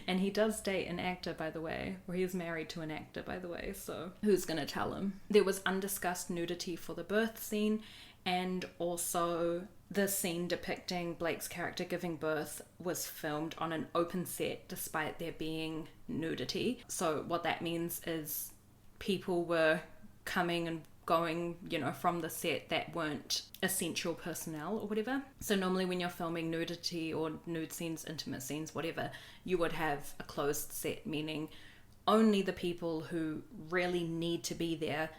And he does date an actor, by the way, or he is married to an actor, by the way, so who's gonna tell him? There was undiscussed nudity for the birth scene, and also the scene depicting Blake's character giving birth was filmed on an open set despite there being nudity. So what that means is people were coming and going, you know, from the set that weren't essential personnel or whatever. So normally when you're filming nudity or nude scenes, intimate scenes, whatever, you would have a closed set, meaning only the people who really need to be there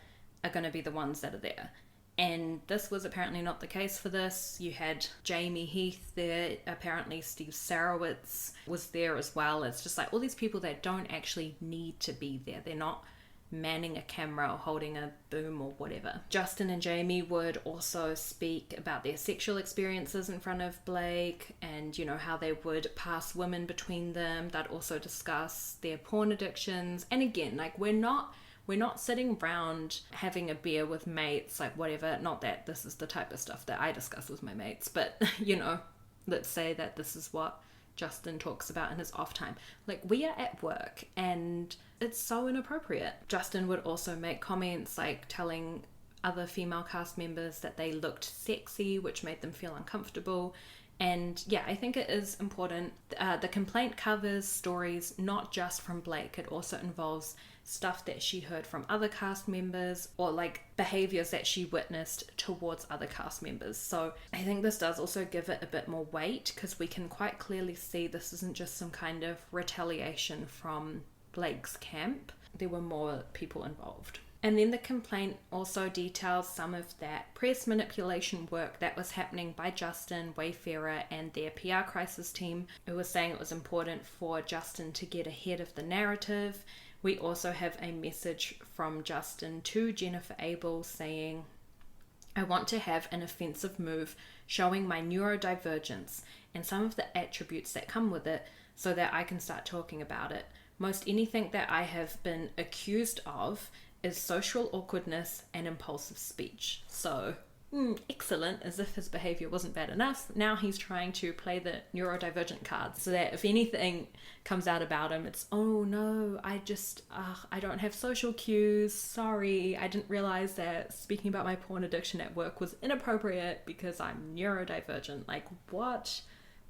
are going to be the ones that are there. And this was apparently not the case for this. You had Jamie Heath there, apparently Steve Sarowitz was there as well. It's just like all these people that don't actually need to be there. They're not manning a camera or holding a boom or whatever. Justin and Jamie would also speak about their sexual experiences in front of Blake and, you know, how they would pass women between them. They'd also discuss their porn addictions. And again, like we're not sitting around having a beer with mates, like whatever. Not that this is the type of stuff that I discuss with my mates, but you know, let's say that this is what Justin talks about in his off time. Like, we are at work and it's so inappropriate. Justin would also make comments like telling other female cast members that they looked sexy, which made them feel uncomfortable. And yeah, I think it is important. The complaint covers stories not just from Blake. It also involves stuff that she heard from other cast members, or like behaviors that she witnessed towards other cast members. So I think this does also give it a bit more weight, because we can quite clearly see this isn't just some kind of retaliation from Blake's camp. There were more people involved. And then the complaint also details some of that press manipulation work that was happening by Justin, Wayfarer, and their PR crisis team. It was saying it was important for Justin to get ahead of the narrative. We also have a message from Justin to Jennifer Abel saying, "I want to have an offensive move showing my neurodivergence and some of the attributes that come with it so that I can start talking about it. Most anything that I have been accused of is social awkwardness and impulsive speech." So, excellent, as if his behavior wasn't bad enough. Now he's trying to play the neurodivergent card so that if anything comes out about him, it's, oh no, I don't have social cues. Sorry, I didn't realize that speaking about my porn addiction at work was inappropriate because I'm neurodivergent. Like, what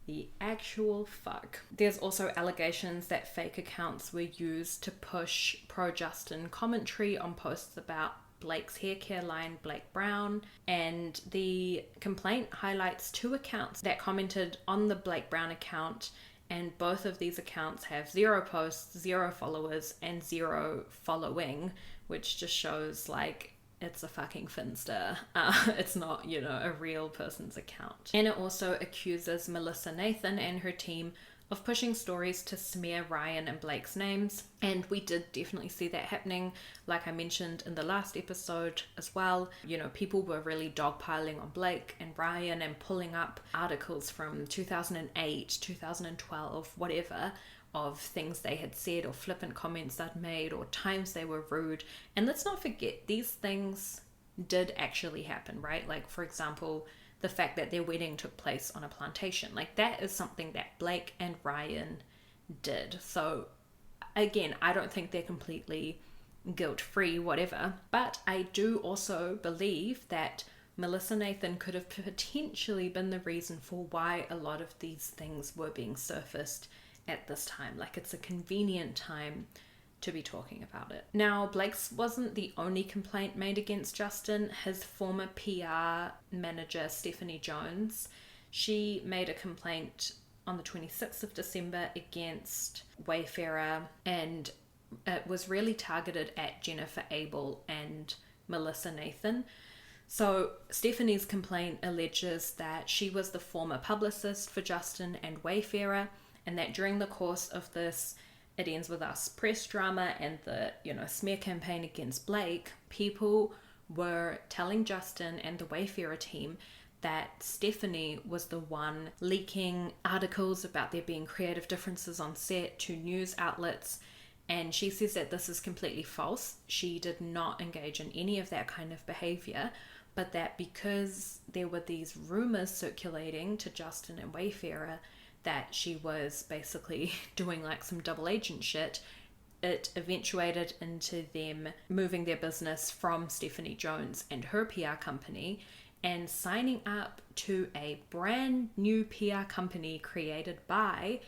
the actual fuck? There's also allegations that fake accounts were used to push pro-Justin commentary on posts about Blake's hair care line, Blake Brown, and the complaint highlights 2 accounts that commented on the Blake Brown account, and both of these accounts have 0 posts, 0 followers, and 0 following, which just shows like it's a fucking finster. It's not, a real person's account. And it also accuses Melissa Nathan and her team of pushing stories to smear Ryan and Blake's names. And we did definitely see that happening, like I mentioned in the last episode as well. People were really dogpiling on Blake and Ryan and pulling up articles from 2008, 2012, whatever, of things they had said or flippant comments they'd made or times they were rude. And let's not forget, these things did actually happen, right? Like, for example, the fact that their wedding took place on a plantation. Like, that is something that Blake and Ryan did. So again, I don't think they're completely guilt-free, whatever. But I do also believe that Melissa Nathan could have potentially been the reason for why a lot of these things were being surfaced at this time. Like, it's a convenient time to be talking about it. Now, Blake's wasn't the only complaint made against Justin. His former PR manager, Stephanie Jones, she made a complaint on the 26th of December against Wayfarer, and it was really targeted at Jennifer Abel and Melissa Nathan. So Stephanie's complaint alleges that she was the former publicist for Justin and Wayfarer, and that during the course of this It Ends With Us press drama and the, smear campaign against Blake, people were telling Justin and the Wayfarer team that Stephanie was the one leaking articles about there being creative differences on set to news outlets. And she says that this is completely false. She did not engage in any of that kind of behavior, but that because there were these rumors circulating to Justin and Wayfarer that she was basically doing like some double agent shit, it eventuated into them moving their business from Stephanie Jones and her PR company and signing up to a brand new PR company created by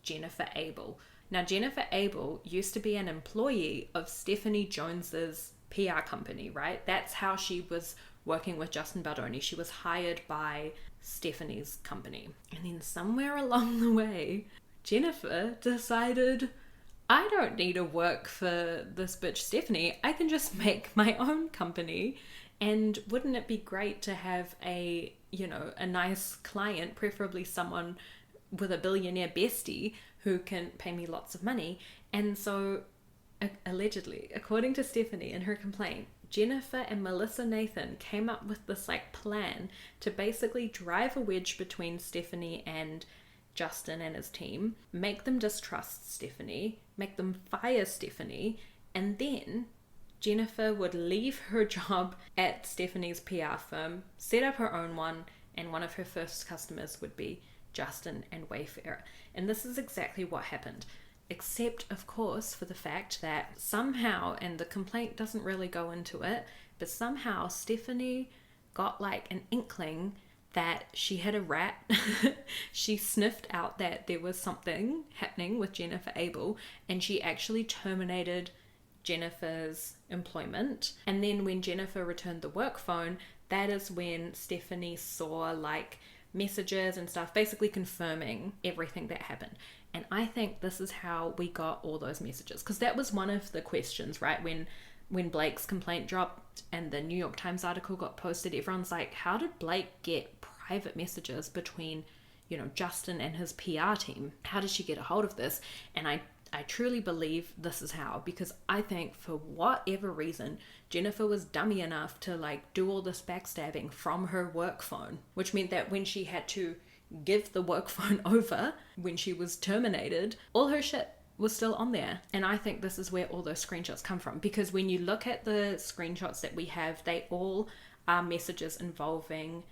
Jennifer Abel. Now, Jennifer Abel used to be an employee of Stephanie Jones's PR company, right? That's how she was working with Justin Baldoni. She was hired by Stephanie's company. And then somewhere along the way, Jennifer decided, I don't need to work for this bitch Stephanie. I can just make my own company. And wouldn't it be great to have a nice client, preferably someone with a billionaire bestie who can pay me lots of money? And so, allegedly, according to Stephanie in her complaint, Jennifer and Melissa Nathan came up with this plan to basically drive a wedge between Stephanie and Justin and his team, make them distrust Stephanie, make them fire Stephanie, and then Jennifer would leave her job at Stephanie's PR firm, set up her own one, and one of her first customers would be Justin and Wayfarer. And this is exactly what happened. Except, of course, for the fact that somehow, and the complaint doesn't really go into it, but somehow Stephanie got like an inkling that she had a rat. She sniffed out that there was something happening with Jennifer Abel, and she actually terminated Jennifer's employment. And then when Jennifer returned the work phone, that is when Stephanie saw like messages and stuff basically confirming everything that happened. And I think this is how we got all those messages, because that was one of the questions, right? When Blake's complaint dropped and the New York Times article got posted, everyone's like, how did Blake get private messages between, Justin and his PR team? How did she get a hold of this? And I truly believe this is how, because I think for whatever reason, Jennifer was dummy enough to like do all this backstabbing from her work phone, which meant that when she had to give the work phone over, when she was terminated, all her shit was still on there. And I think this is where all those screenshots come from, because when you look at the screenshots that we have, they all are messages involving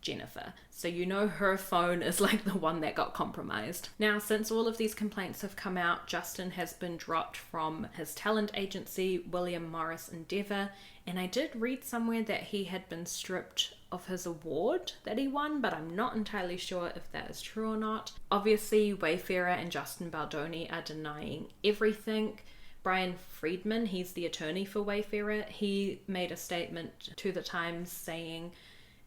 Jennifer. So her phone is like the one that got compromised. Now, since all of these complaints have come out, Justin has been dropped from his talent agency, William Morris Endeavour, and I did read somewhere that he had been stripped of his award that he won, but I'm not entirely sure if that is true or not. Obviously, Wayfarer and Justin Baldoni are denying everything. Brian Friedman, he's the attorney for Wayfarer, he made a statement to the Times saying,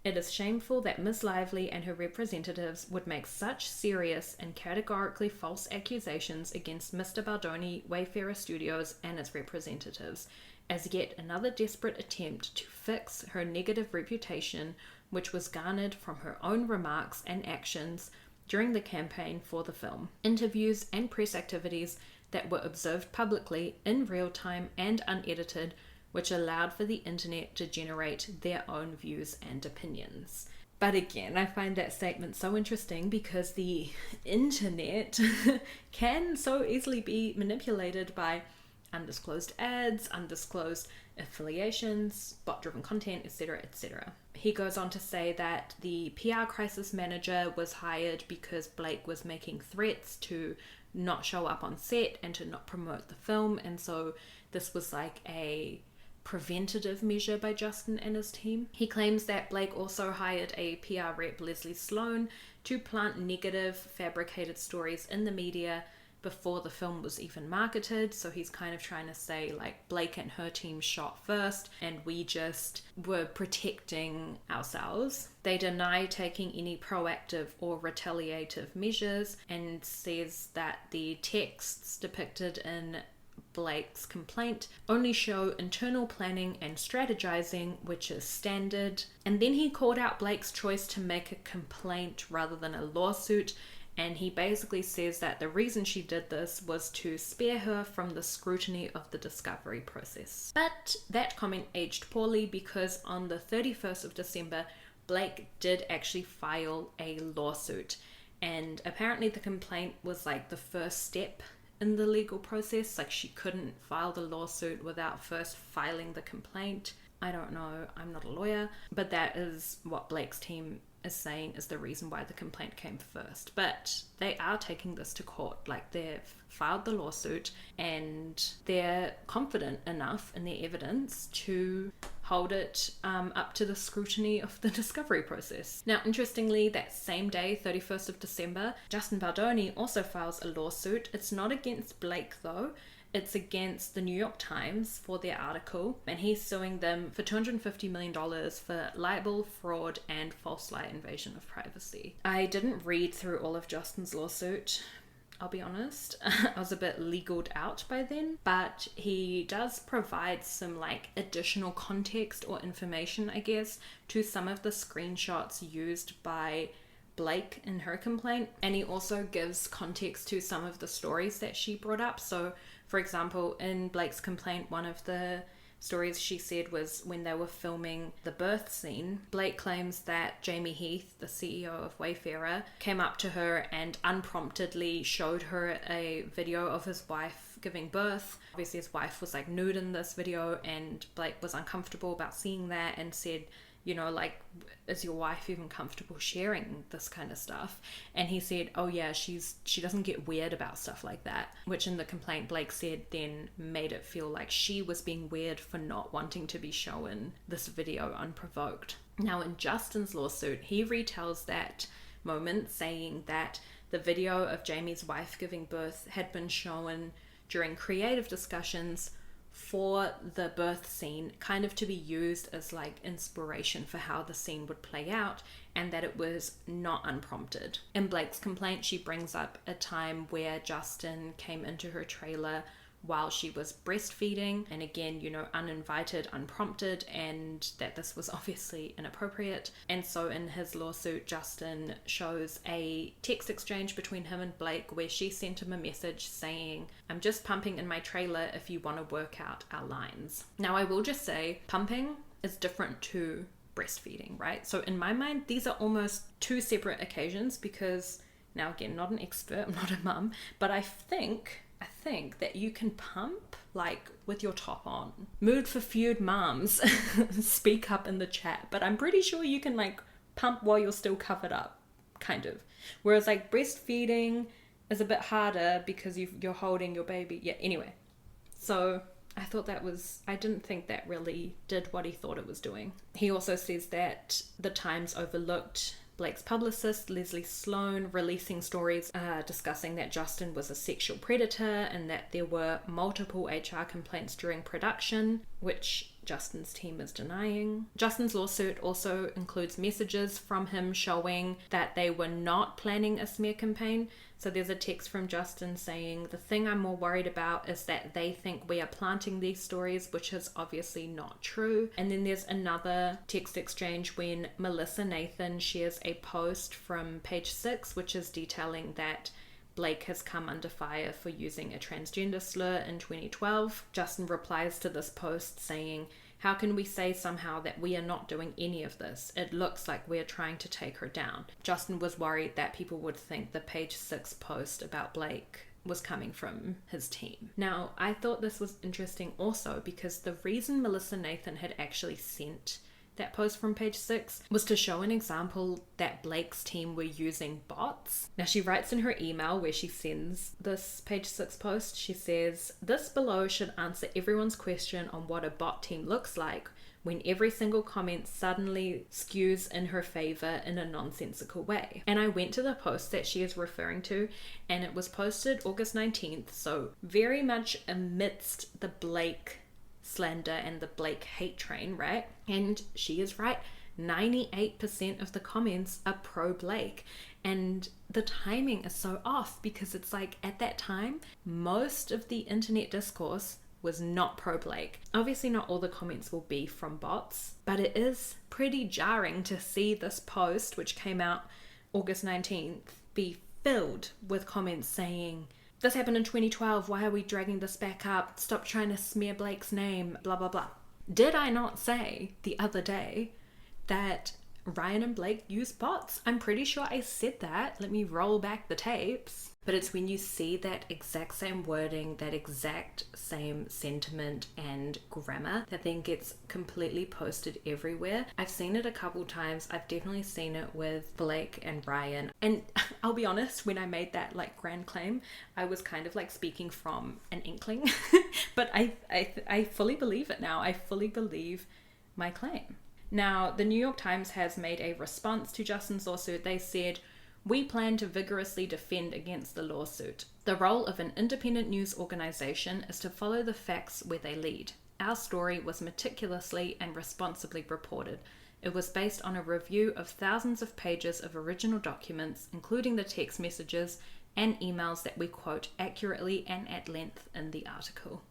"It is shameful that Ms. Lively and her representatives would make such serious and categorically false accusations against Mr. Baldoni, Wayfarer Studios, and its representatives, as yet another desperate attempt to fix her negative reputation, which was garnered from her own remarks and actions during the campaign for the film, interviews and press activities that were observed publicly in real time and unedited, which allowed for the internet to generate their own views and opinions." But again, I find that statement so interesting because the internet can so easily be manipulated by undisclosed ads, undisclosed affiliations, bot-driven content, etc., etc. He goes on to say that the PR crisis manager was hired because Blake was making threats to not show up on set and to not promote the film, and so this was like a preventative measure by Justin and his team. He claims that Blake also hired a PR rep, Leslie Sloan, to plant negative, fabricated stories in the media before the film was even marketed. So he's kind of trying to say like Blake and her team shot first and we just were protecting ourselves. They deny taking any proactive or retaliative measures and says that the texts depicted in Blake's complaint only show internal planning and strategizing, which is standard. And then he called out Blake's choice to make a complaint rather than a lawsuit, and he basically says that the reason she did this was to spare her from the scrutiny of the discovery process. But that comment aged poorly, because on the 31st of December, Blake did actually file a lawsuit, and apparently the complaint was like the first step in the legal process. Like she couldn't file the lawsuit without first filing the complaint. I don't know, I'm not a lawyer, but that is what Blake's team is saying is the reason why the complaint came first. But they are taking this to court. Like they've filed the lawsuit and they're confident enough in their evidence to hold it up to the scrutiny of the discovery process. Now, interestingly, that same day, 31st of December, Justin Baldoni also files a lawsuit. It's not against Blake though. It's against the New York Times for their article, and he's suing them for $250 million for libel, fraud, and false light invasion of privacy. I didn't read through all of Justin's lawsuit, I'll be honest. I was a bit legaled out by then, but he does provide some like additional context or information, I guess, to some of the screenshots used by Blake in her complaint, and he also gives context to some of the stories that she brought up. So for example, in Blake's complaint, one of the stories she said was when they were filming the birth scene, Blake claims that Jamie Heath, the CEO of Wayfarer, came up to her and unpromptedly showed her a video of his wife giving birth. Obviously his wife was like nude in this video, and Blake was uncomfortable about seeing that and said like, is your wife even comfortable sharing this kind of stuff? And he said, oh yeah, she doesn't get weird about stuff like that, which in the complaint Blake said then made it feel like she was being weird for not wanting to be shown this video unprovoked. Now in Justin's lawsuit, he retells that moment, saying that the video of Jamie's wife giving birth had been shown during creative discussions for the birth scene, kind of to be used as like inspiration for how the scene would play out, and that it was not unprompted. In Blake's complaint, she brings up a time where Justin came into her trailer while she was breastfeeding, and again, uninvited, unprompted, and that this was obviously inappropriate. And so in his lawsuit, Justin shows a text exchange between him and Blake where she sent him a message saying, I'm just pumping in my trailer if you want to work out our lines. Now I will just say, pumping is different to breastfeeding, right? So in my mind, these are almost two separate occasions, because now again, not an expert, I'm not a mum, but I think that you can pump like with your top on. Mood for feud moms, speak up in the chat. But I'm pretty sure you can like pump while you're still covered up, kind of. Whereas like breastfeeding is a bit harder because you're holding your baby. Yeah, anyway. So I didn't think that really did what he thought it was doing. He also says that the Times overlooked Blake's publicist, Leslie Sloan, releasing stories discussing that Justin was a sexual predator and that there were multiple HR complaints during production, which Justin's team is denying. Justin's lawsuit also includes messages from him showing that they were not planning a smear campaign. So there's a text from Justin saying, the thing I'm more worried about is that they think we are planting these stories, which is obviously not true. And then there's another text exchange when Melissa Nathan shares a post from page 6, which is detailing that Blake has come under fire for using a transgender slur in 2012. Justin replies to this post saying, how can we say somehow that we are not doing any of this? It looks like we're trying to take her down. Justin was worried that people would think the page 6 post about Blake was coming from his team. Now, I thought this was interesting also because the reason Melissa Nathan had actually sent that post from page 6 was to show an example that Blake's team were using bots. Now she writes in her email where she sends this page 6 post, she says, this below should answer everyone's question on what a bot team looks like when every single comment suddenly skews in her favor in a nonsensical way. And I went to the post that she is referring to, and it was posted August 19th, so very much amidst the Blake slander and the Blake hate train, right? And she is right. 98% of the comments are pro Blake, and the timing is so off because it's like at that time most of the internet discourse was not pro Blake. Obviously not all the comments will be from bots, but it is pretty jarring to see this post, which came out August 19th, be filled with comments saying, this happened in 2012, why are we dragging this back up? Stop trying to smear Blake's name, blah, blah, blah. Did I not say the other day that Ryan and Blake use bots? I'm pretty sure I said that. Let me roll back the tapes. But it's when you see that exact same wording, that exact same sentiment and grammar that then gets completely posted everywhere. I've seen it a couple times. I've definitely seen it with Blake and Ryan. And I'll be honest, when I made that like grand claim, I was kind of like speaking from an inkling. But I fully believe it now. I fully believe my claim. Now, the New York Times has made a response to Justin's lawsuit. They said, we plan to vigorously defend against the lawsuit. The role of an independent news organization is to follow the facts where they lead. Our story was meticulously and responsibly reported. It was based on a review of thousands of pages of original documents, including the text messages and emails that we quote accurately and at length in the article.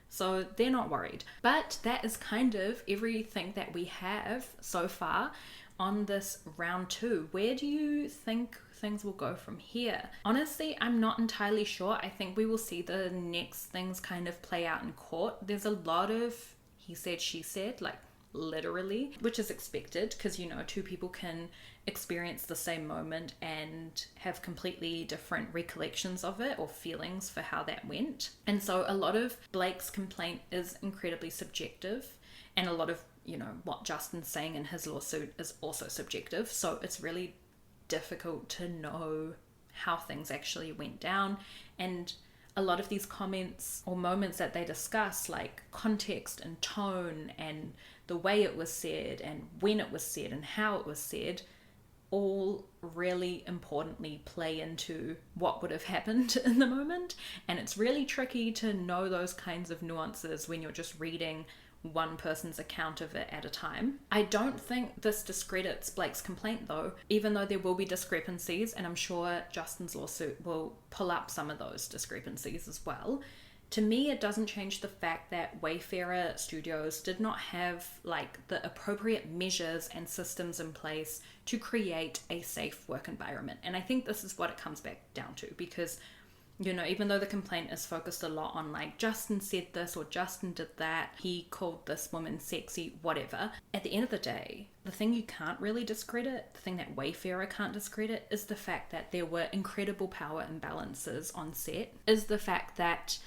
So they're not worried. But that is kind of everything that we have so far on this round 2. Where do you think things will go from here? Honestly, I'm not entirely sure. I think we will see the next things kind of play out in court. There's a lot of he said, she said, like literally, which is expected because, you know, two people can experience the same moment and have completely different recollections of it or feelings for how that went. And so a lot of Blake's complaint is incredibly subjective, and a lot of what Justin's saying in his lawsuit is also subjective. So it's really difficult to know how things actually went down. And a lot of these comments or moments that they discuss, like context and tone and the way it was said and when it was said and how it was said, all really importantly play into what would have happened in the moment. And it's really tricky to know those kinds of nuances when you're just reading one person's account of it at a time. I don't think this discredits Blake's complaint though, even though there will be discrepancies, and I'm sure Justin's lawsuit will pull up some of those discrepancies as well. To me, it doesn't change the fact that Wayfarer Studios did not have the appropriate measures and systems in place to create a safe work environment. And I think this is what it comes back down to, because even though the complaint is focused a lot on Justin said this or Justin did that, he called this woman sexy, whatever. At the end of the day, the thing you can't really discredit, the thing that Wayfarer can't discredit, is the fact that there were incredible power imbalances on set, is the fact that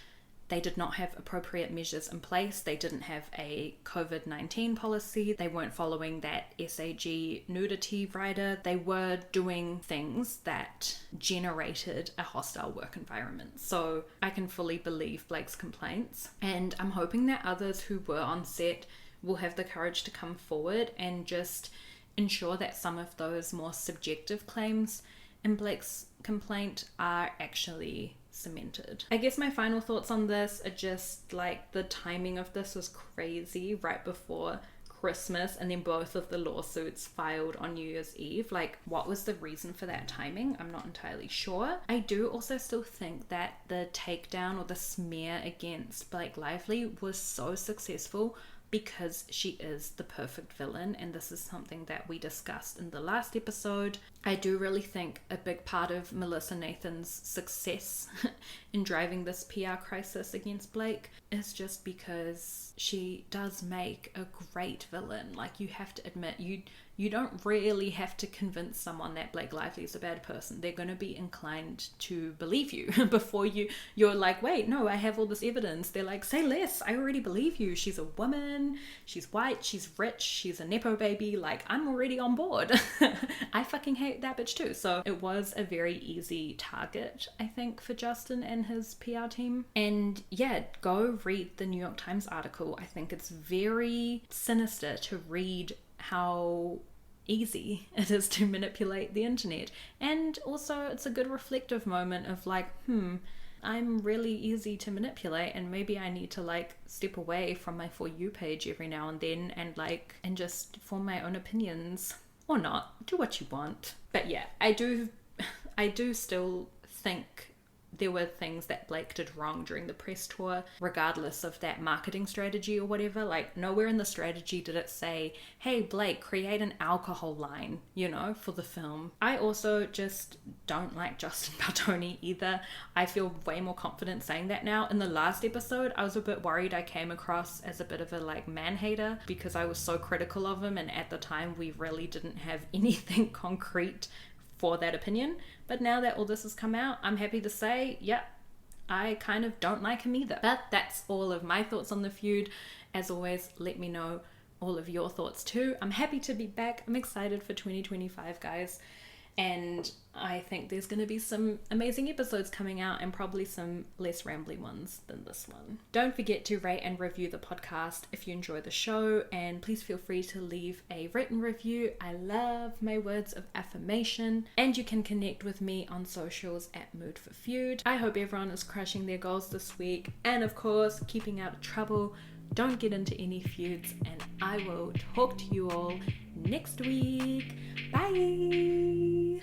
they did not have appropriate measures in place. They didn't have a COVID-19 policy. They weren't following that SAG nudity rider. They were doing things that generated a hostile work environment. So I can fully believe Blake's complaints. And I'm hoping that others who were on set will have the courage to come forward and just ensure that some of those more subjective claims in Blake's complaint are actually cemented. I guess my final thoughts on this are just the timing of this was crazy, right before Christmas, and then both of the lawsuits filed on New Year's Eve. What was the reason for that timing? I'm not entirely sure. I do also still think that the takedown or the smear against Blake Lively was so successful because she is the perfect villain, and this is something that we discussed in the last episode. I do really think a big part of Melissa Nathan's success in driving this PR crisis against Blake is just because she does make a great villain. You have to admit, you don't really have to convince someone that Blake Lively is a bad person. They're going to be inclined to believe you before you're like, wait, no, I have all this evidence. They're like, say less, I already believe you. She's a woman, she's white, she's rich, she's a Nepo baby. I'm already on board. I fucking hate that bitch too. So it was a very easy target, I think, for Justin and his PR team. And yeah, go read the New York Times article. I think it's very sinister to read how easy it is to manipulate the internet. And also it's a good reflective moment of I'm really easy to manipulate, and maybe I need to step away from my For You page every now and then and just form my own opinions, or not, do what you want. But yeah, I do still think there were things that Blake did wrong during the press tour, regardless of that marketing strategy or whatever. Nowhere in the strategy did it say, hey Blake, create an alcohol line, for the film. I also just don't like Justin Baldoni either. I feel way more confident saying that now. In the last episode, I was a bit worried I came across as a bit of a man-hater because I was so critical of him, and at the time we really didn't have anything concrete for that opinion. But now that all this has come out, I'm happy to say, yep, I kind of don't like him either. But that's all of my thoughts on the feud. As always, let me know all of your thoughts too. I'm happy to be back. I'm excited for 2025, guys. And I think there's going to be some amazing episodes coming out, and probably some less rambly ones than this one. Don't forget to rate and review the podcast if you enjoy the show, and please feel free to leave a written review. I love my words of affirmation. And you can connect with me on socials at Mood for Feud. I hope everyone is crushing their goals this week, and of course, keeping out of trouble. Don't get into any feuds, and I will talk to you all next week. Bye!